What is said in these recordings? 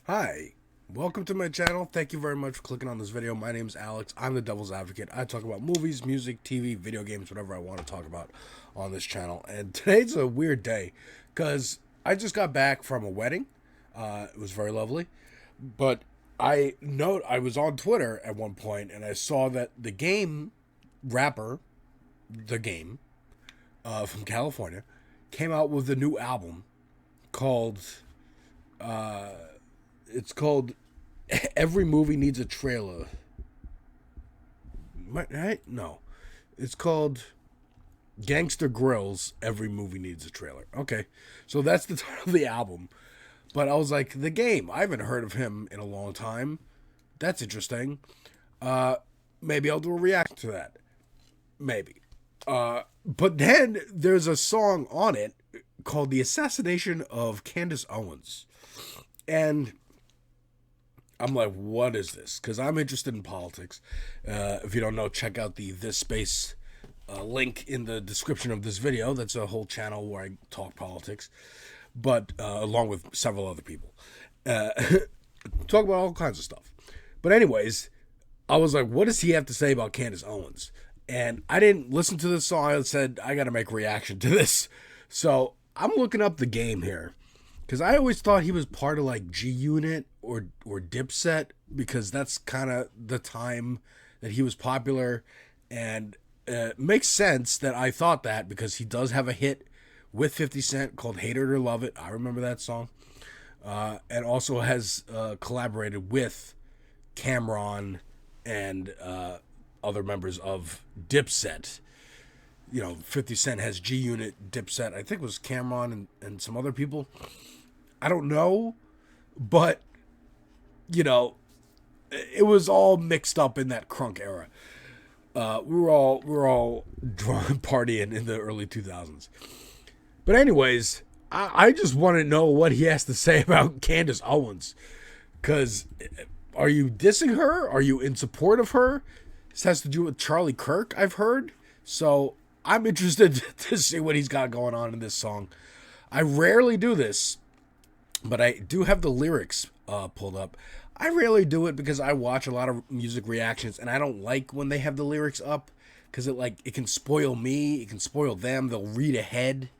Hi, welcome to my channel. Thank you very much for clicking on this video. My name is Alex. I'm the Devil's Advocate. I talk about movies, music, TV, video games, whatever I want to talk about on this channel. And today's a weird day because I just got back from a wedding. It was very lovely. But I was on Twitter at one point and I saw that the Game rapper, the Game, from California, came out with a new album called it's called Every Movie Needs a Trailer. Right? No. It's called Gangsta Grillz. Every Movie Needs a Trailer. Okay. So that's the title of the album. But I was like, The Game. I haven't heard of him in a long time. That's interesting. Maybe I'll do a reaction to that. Maybe. But then there's a song on it called The Assassination of Candace Owens. And I'm like, what is this? Because I'm interested in politics. If you don't know, check out the This Space link in the description of this video. That's a whole channel where I talk politics, but along with several other people. Talk about all kinds of stuff. But anyways, I was like, what does he have to say about Candace Owens? And I didn't listen to this song. I said, I got to make a reaction to this. So I'm looking up The Game here. Because I always thought he was part of like G Unit or Dipset, because that's kind of the time that he was popular. And it makes sense that I thought that, because he does have a hit with 50 Cent called Hate It or Love It. I remember that song. And also has collaborated with Camron and other members of Dipset. You know, 50 Cent has G Unit, Dipset. I think it was Camron and some other people. I don't know, but, you know, it was all mixed up in that crunk era. We were all drunk partying in the early 2000s. But anyways, I just want to know what he has to say about Candace Owens. Because are you dissing her? Are you in support of her? This has to do with Charlie Kirk, I've heard. So I'm interested to see what he's got going on in this song. I rarely do this, but I do have the lyrics pulled up. I rarely do it because I watch a lot of music reactions, and I don't like when they have the lyrics up, because it can spoil me, it can spoil them. They'll read ahead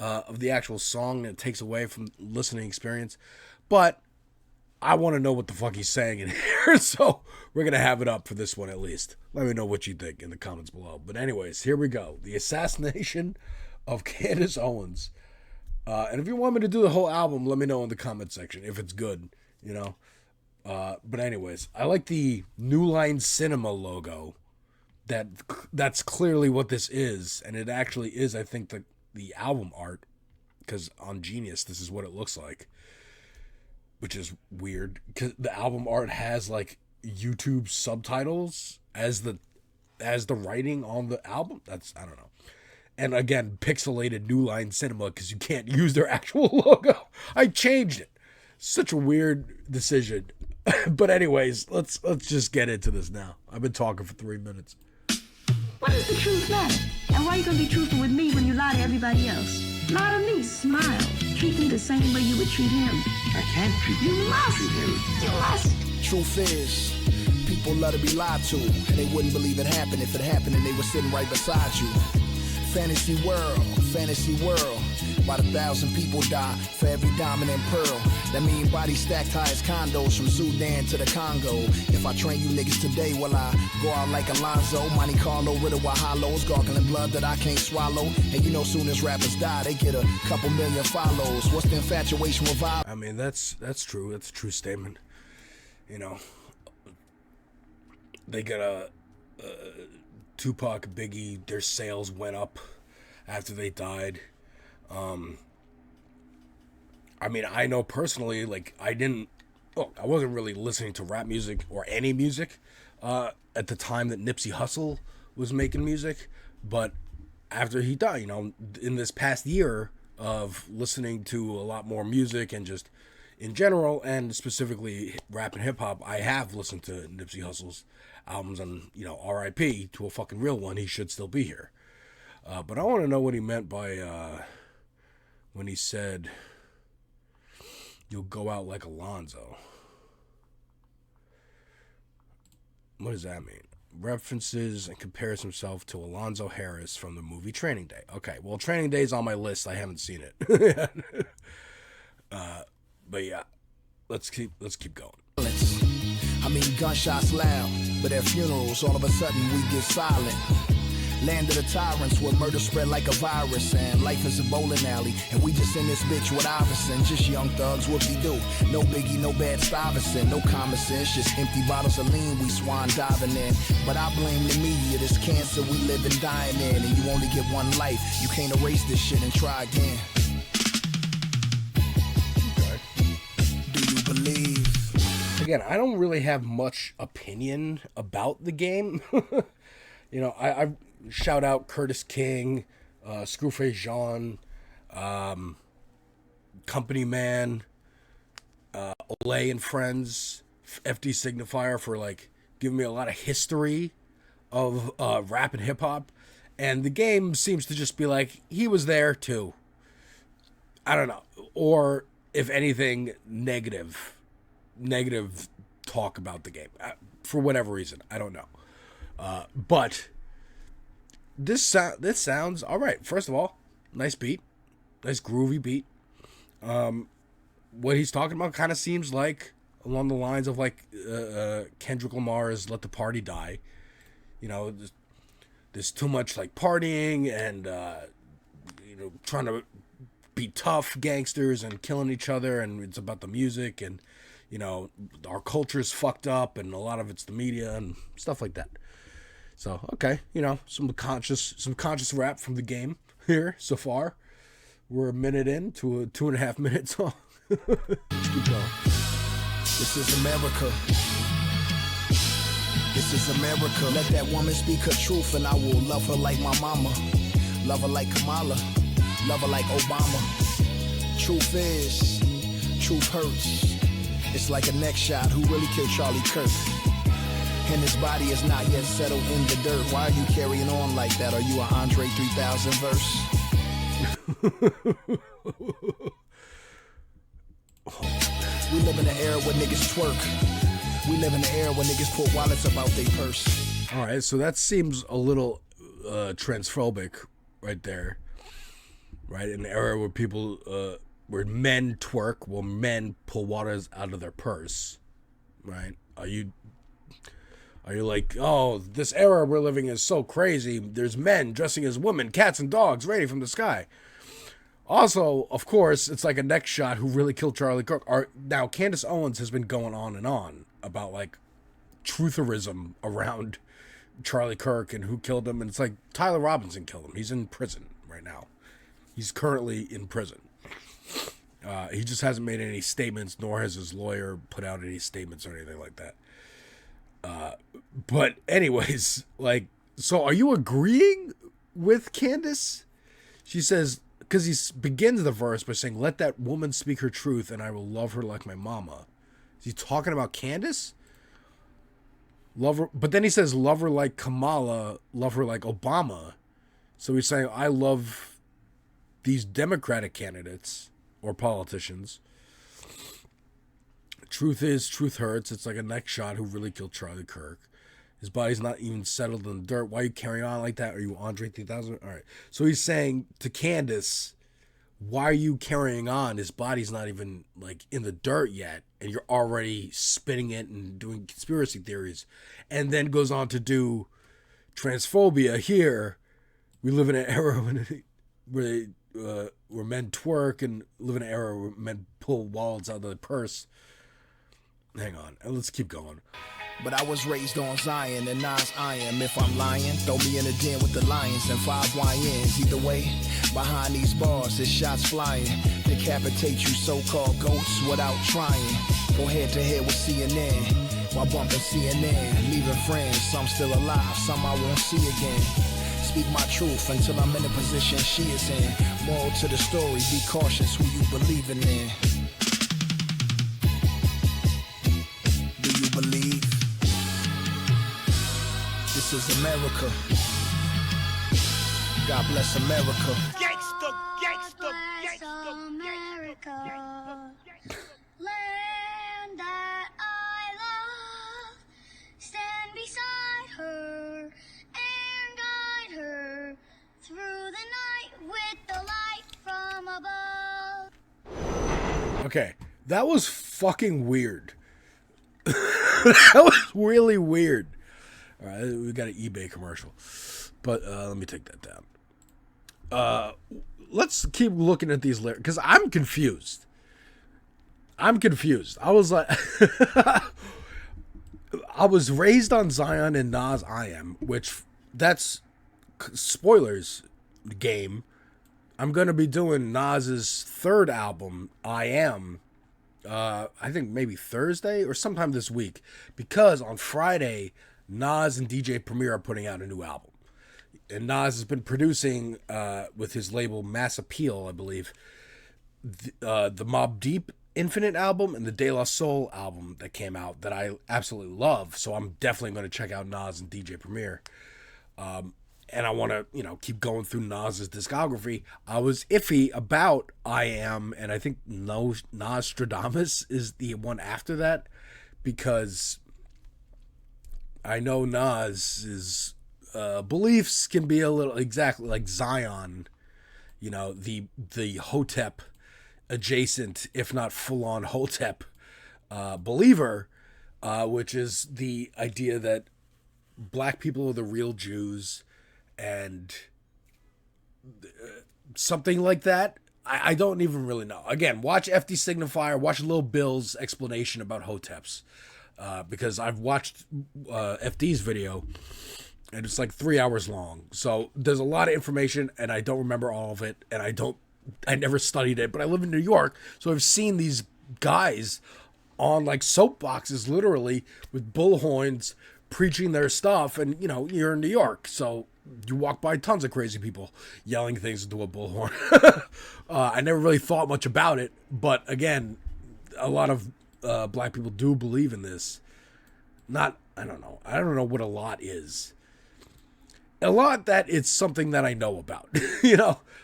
of the actual song, and it takes away from listening experience. But I want to know what the fuck he's saying in here, so we're gonna have it up for this one at least. Let me know what you think in the comments below. But anyways, here we go. The Assassination of Candace Owens. And if you want me to do the whole album, let me know in the comment section if it's good, you know. But anyways, I like the New Line Cinema logo. That's clearly what this is, and it actually is. I think the album art, because on Genius this is what it looks like, which is weird because the album art has like YouTube subtitles as the writing on the album. I don't know. And again, pixelated New Line Cinema, because you can't use their actual logo. I changed it. Such a weird decision. But anyways, let's just get into this now. I've been talking for 3 minutes. What does the truth matter? And why are you gonna be truthful with me when you lie to everybody else? Lie to me, smile. Treat him the same way you would treat him. I can't treat him. You must. You must. Truth is, people love to be lied to, and they wouldn't believe it happened if it happened and they were sitting right beside you. Fantasy world, about 1,000 people die for every diamond and pearl. That mean bodies stacked high as condos from Sudan to the Congo. If I train you niggas today, will I go out like Alonzo? Monte Carlo, riddled with hollows, gargling blood that I can't swallow. And you know, soon as rappers die, they get a couple million follows. What's the infatuation with vibe? I mean, that's true. That's a true statement. You know, they got a Tupac, Biggie, their sales went up after they died. I mean, I know personally, like, I wasn't really listening to rap music or any music at the time that Nipsey Hussle was making music, but after he died, you know, in this past year of listening to a lot more music and just in general, and specifically rap and hip hop, I have listened to Nipsey Hussle's albums, and, you know, R.I.P. to a fucking real one. He should still be here. But I want to know what he meant by when he said, You'll go out like Alonzo. What does that mean? References and compares himself to Alonzo Harris from the movie Training Day. Okay, well, Training Day is on my list. I haven't seen it. But yeah, let's keep going. I mean, gunshots loud, but at funerals, all of a sudden we get silent. Land of the tyrants where murder spread like a virus, and life is a bowling alley, and we just in this bitch with Iverson. Just young thugs, whoop-de-doo. No Biggie, no Bad Stuyvesant, no common sense, just empty bottles of lean we swan diving in. But I blame the media, this cancer we live and dying in, and you only get one life. You can't erase this shit and try again. Okay. Do you believe? Again, I don't really have much opinion about the game. You know, I shout out Curtis King, Screwface Jean, Company Man, Olay and Friends, FD Signifier for like giving me a lot of history of rap and hip hop. And the game seems to just be like, he was there too. I don't know. Or if anything, negative talk about the game. For whatever reason. I don't know. But this sounds all right. First of all, nice beat, nice groovy beat. What he's talking about kind of seems like along the lines of like Kendrick Lamar's "Let the Party Die." You know, there's too much like partying and you know, trying to be tough gangsters and killing each other, and it's about the music, and you know, our culture's fucked up, and a lot of it's the media and stuff like that. So, okay, you know, some conscious rap from the game here so far. We're a minute in to a 2.5 minute song. Keep going. This is America. This is America. Let that woman speak her truth, and I will love her like my mama. Love her like Kamala. Love her like Obama. Truth is, truth hurts. It's like a neck shot. Who really killed Charlie Kirk? And his body is not yet settled in the dirt. Why are you carrying on like that? Are you an Andre 3000 verse? We live in an era where niggas twerk. We live in an era where niggas put wallets about their purse. All right, so that seems a little transphobic right there. Right, in an era where people, where men twerk, where men pull waters out of their purse. Right? Are you like, oh, this era we're living is so crazy. There's men dressing as women, cats and dogs, raining from the sky. Also, of course, it's like a neck shot. Who really killed Charlie Kirk? Now, Candace Owens has been going on about like trutherism around Charlie Kirk and who killed him. And it's like Tyler Robinson killed him. He's in prison right now. He's currently in prison. He just hasn't made any statements, nor has his lawyer put out any statements or anything like that. But anyways, like, so are you agreeing with Candace? She says, because he begins the verse by saying, "Let that woman speak her truth, and I will love her like my mama." Is he talking about Candace? Love her, but then he says, "Love her like Kamala, love her like Obama." So he's saying, I love these Democratic candidates or politicians. Truth is, truth hurts. It's like a neck shot. Who really killed Charlie Kirk? His body's not even settled in the dirt. Why are you carrying on like that? Are you Andre 3000? All right. So he's saying to Candace, why are you carrying on? His body's not even like in the dirt yet, and you're already spinning it and doing conspiracy theories. And then goes on to do transphobia here. We live in an era where men twerk, and live in an era where men pull wallets out of their purse. Hang on, let's keep going. But I was raised on Zion, and Nas I am. If I'm lying, throw me in a den with the lions and 5 YNs. Either way, behind these bars, there's shots flying. Decapitate you so-called goats without trying. Go head to head with CNN while bumping CNN. Leaving friends, some still alive, some I won't see again. Speak my truth until I'm in the position she is in. Moral to the story, be cautious who you believing in. Do you believe? This is America. God bless America. Gangsta, gangsta, gangsta, America. Okay, that was fucking weird. That was really weird. All right, we got an eBay commercial, but let me take that down. Let's keep looking at these lyrics because I'm confused. I was like, I was raised on Zion and Nas I Am, which that's spoilers game. I'm going to be doing Nas's third album, I Am, I think maybe Thursday or sometime this week, because on Friday, Nas and DJ Premier are putting out a new album. And Nas has been producing, with his label Mass Appeal, I believe, the Mobb Deep Infinite album and the De La Soul album that came out that I absolutely love. So I'm definitely going to check out Nas and DJ Premier. And I want to, keep going through Nas's discography. I was iffy about I Am, and I think Nostradamus is the one after that, because I know Nas's beliefs can be a little exactly like Zion, the Hotep adjacent, if not full-on Hotep believer, which is the idea that black people are the real Jews, and something like that. I don't even really know. Again, watch FD Signifier, watch Lil Bill's explanation about Hoteps, because I've watched FD's video, and it's like 3 hours long. So there's a lot of information, and I don't remember all of it, and I never studied it, but I live in New York, so I've seen these guys on like soapboxes, literally, with bullhorns, preaching their stuff, and you're in New York, so you walk by tons of crazy people yelling things into a bullhorn. I never really thought much about it, but again, a lot of black people do believe in this. I don't know what a lot is. A lot that it's something that I know about.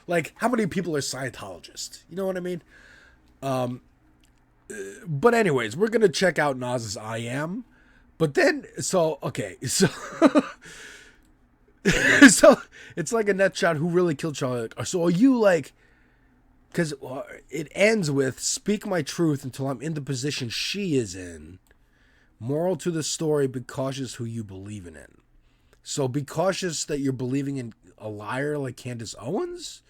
Like how many people are Scientologists? You know what I mean? But anyways, we're gonna check out Nas's I Am. But then, so it's like a net shot. Who really killed Charlie? So are you like, because it ends with, speak my truth until I'm in the position she is in. Moral to the story, be cautious who you believe in. So be cautious that you're believing in a liar like Candace Owens?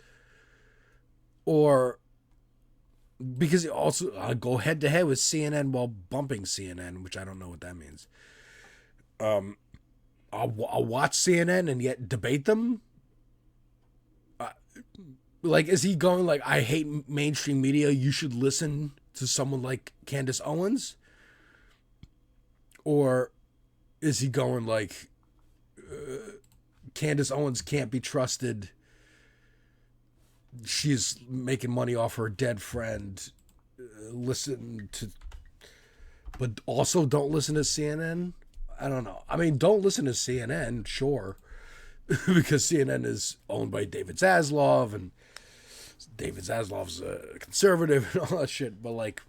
Or, because also I'll go head to head with CNN while bumping CNN, which I don't know what that means. I'll watch CNN and yet debate them. Like, is he going like, I hate mainstream media, you should listen to someone like Candace Owens? Or is he going like, Candace Owens can't be trusted, she's making money off her dead friend, but also don't listen to CNN? I don't know. I mean, don't listen to CNN, sure, because CNN is owned by David Zaslav, and David Zaslav's a conservative and all that shit, but like,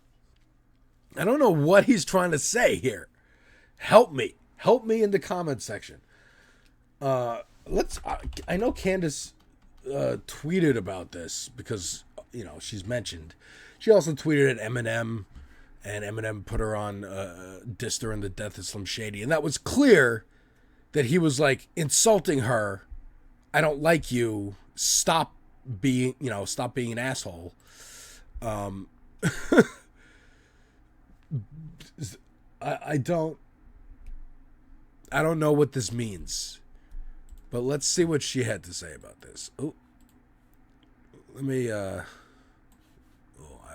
I don't know what he's trying to say here. Help me in the comment section. I know Candace tweeted about this because, she's mentioned. She also tweeted at Eminem, and Eminem put her on, dissed her in the death of Slim Shady. And that was clear that he was like insulting her. I don't like you. Stop being an asshole. I don't know what this means, but let's see what she had to say about this. Oh, let me,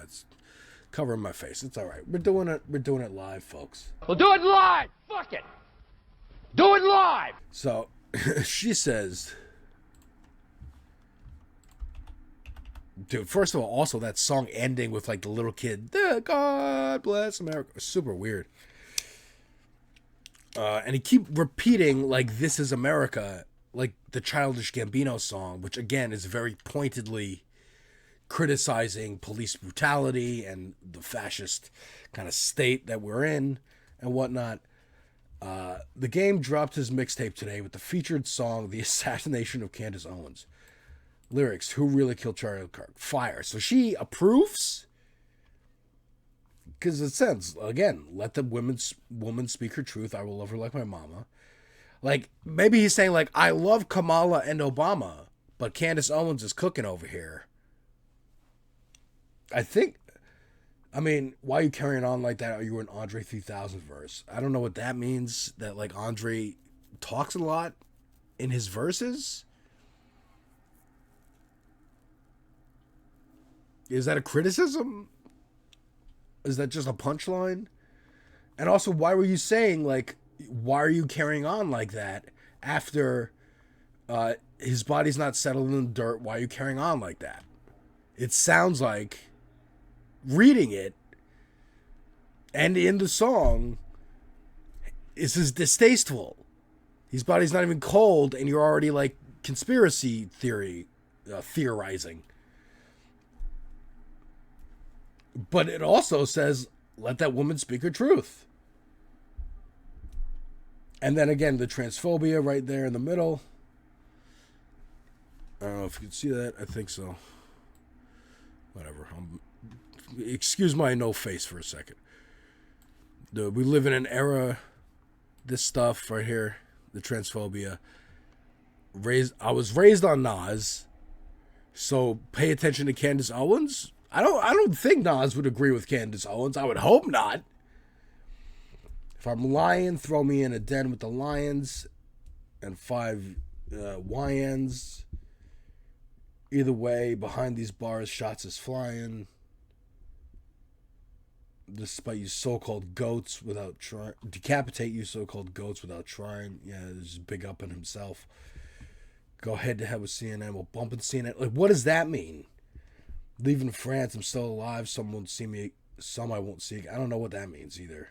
it's covering my face. It's all right. We're doing it live, folks. We'll do it live. Fuck it. Do it live. So she says, dude, first of all, also that song ending with like the little kid, God bless America, super weird. And he keep repeating like "This is America," like the Childish Gambino song, which again is very pointedly criticizing police brutality and the fascist kind of state that we're in and whatnot. The Game dropped his mixtape today with the featured song "The Assassination of Candace Owens." Lyrics: "Who really killed Charlie Kirk?" Fire. So she approves. because it says, again, let the woman speak her truth. I will love her like my mama. Like, maybe he's saying, like, I love Kamala and Obama, but Candace Owens is cooking over here. I mean, why are you carrying on like that? Are you an Andre 3000 verse? I don't know what that means, that, like, Andre talks a lot in his verses. Is that a criticism? Is that just a punchline? And also, why were you saying, like, why are you carrying on like that after his body's not settled in the dirt? Why are you carrying on like that? It sounds like, reading it, and in the song, this is distasteful. His body's not even cold, and you're already, like, conspiracy theorizing. But it also says, let that woman speak her truth. And then again, the transphobia right there in the middle. I don't know if you can see that. I think so. Whatever. Excuse my no face for a second. We live in an era, this stuff right here, the transphobia. I was raised on Nas, so pay attention to Candace Owens. I don't think Nas would agree with Candace Owens. I would hope not. If I'm lying, throw me in a den with the lions and 5 YNs. Either way, behind these bars, shots is flying. Despite you so-called goats without trying, decapitate you so-called goats without trying. Yeah, this is big up in himself. Go head to head with CNN. We'll bump into CNN. Like, what does that mean? Leaving France, I'm still alive. Some won't see me. Some I won't see. I don't know what that means either.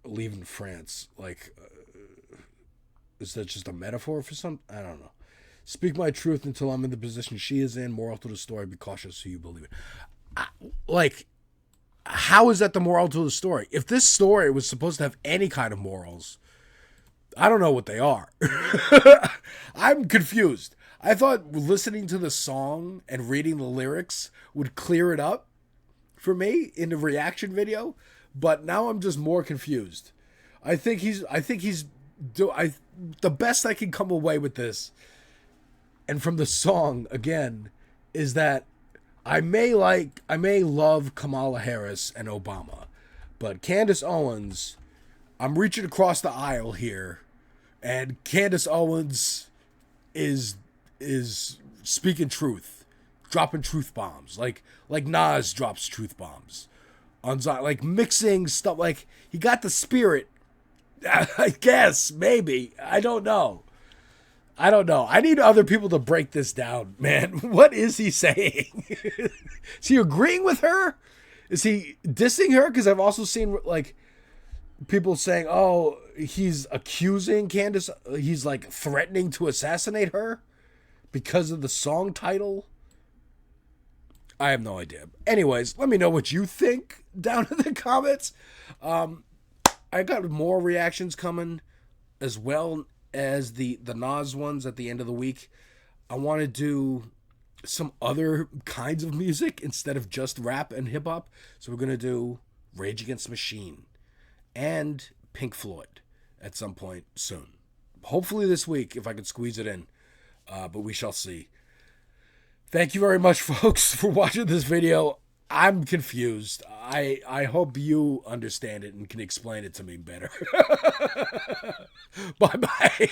Leaving France, like, is that just a metaphor for something? I don't know. Speak my truth until I'm in the position she is in. Moral to the story: be cautious who you believe in. Like, how is that the moral to the story? If this story was supposed to have any kind of morals, I don't know what they are. I'm confused. I thought listening to the song and reading the lyrics would clear it up for me in the reaction video, but now I'm just more confused. The best I can come away with this, and from the song again, is that I may love Kamala Harris and Obama, but Candace Owens, I'm reaching across the aisle here, and Candace Owens is speaking truth, dropping truth bombs, like Nas drops truth bombs on Zion, like mixing stuff. Like, he got the spirit, I guess, maybe. I don't know. I need other people to break this down, man. What is he saying? Is he agreeing with her? Is he dissing her? Because I've also seen, like, people saying, oh, he's accusing Candace. He's, like, threatening to assassinate her because of the song title. I have no idea. Anyways, let me know what you think down in the comments. I got more reactions coming, as well as the Nas ones at the end of the week. I want to do some other kinds of music instead of just rap and hip hop. So we're going to do Rage Against the Machine and Pink Floyd at some point soon. Hopefully this week, if I could squeeze it in. But we shall see. Thank you very much, folks, for watching this video. I'm confused. I hope you understand it and can explain it to me better. Bye-bye.